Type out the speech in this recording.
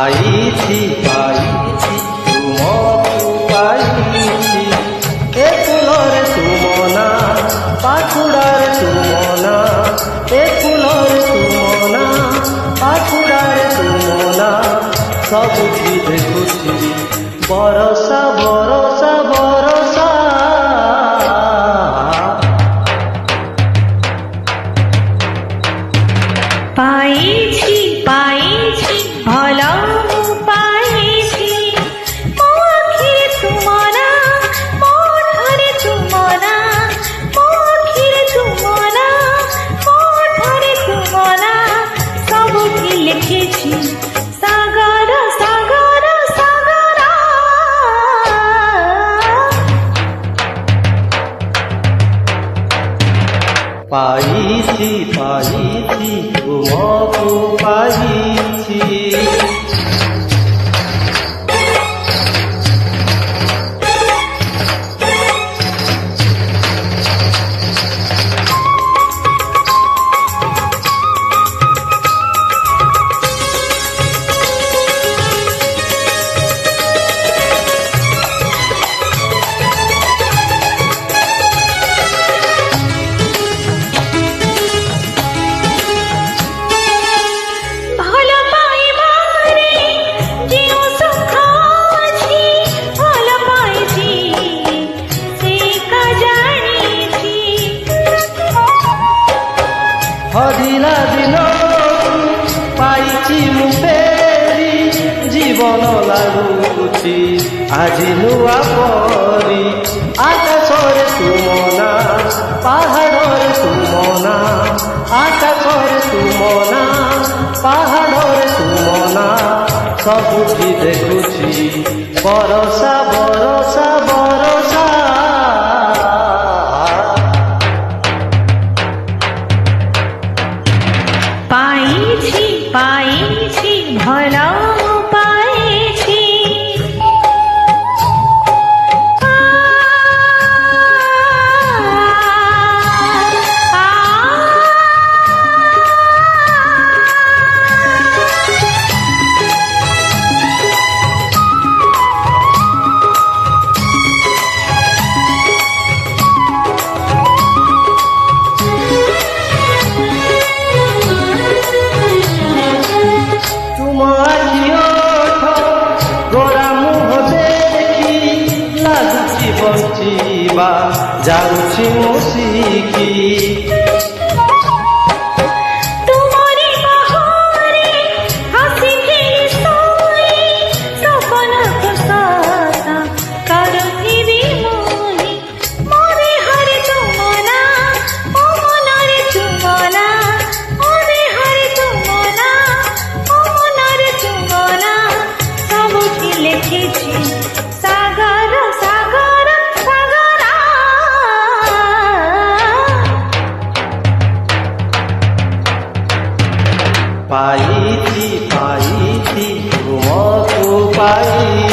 ପାଇଛି ପାଇଛି ତୁମକୁ ପାଇଛି ଏ ଫୁଲରେ ତୁମ ନା ପାଖୁଡ଼ାରେ ତୁମ ନା ଏ ଫୁଲରେ ତୁମ ନା ପାଖୁଡ଼ାରେ ତୁମ ନା ସବୁଠି ଦେଖୁଛି ବରଷା ବରଷା ବରଷା পাইছি পাইছি ভালো পাইছি মো আখিরে তুমনা মো ঠরে তুমনা মো আখিরে তুমনা মো ঠরে তুমনা সবুঠি লিখেছি সাগর সাগর সাগর পাইছি পাইছি তুমକୁ পাইছি ହଜିଲା ଦିନ ପାଇଛି ମୁଁ ଫେରି ଜୀବନ ଲାଗୁଛି ଆଜି ନୂଆ ପରି ଆକାଶରେ ତୁମ ନା ପାହାଡ଼ରେ ତୁମ ନା ଆକାଶରେ ତୁମ ନା ପାହାଡ଼ରେ ତୁମ ନା ସବୁଠି ଦେଖୁଛି ବରଷା ବରଷା ବରଷା পাইছি পাইছি ভালো পাইছি ବଞ୍ଚିବା ଯାଉଛି ମୁଁ ଶିଖି ତୁମରି ବାହାରେ ହସି ଖେଳି ଶୋଇ ସପନକୁ ସତା କରୁଥିବି ମୋହି ମୋ ଦେହରେ ତୁମ ନା ମୋ ମନରେ ତୁମ ନା ମୋ ଦେହରେ ତୁମ ନା ମୋ ମନରେ ତୁମ ନା ସବୁଠି ଲେଖିଛି ସାଗର ସାଗର ସାଗର ପାଇଛି ପାଇଛି ତୁମକୁ ପାଇ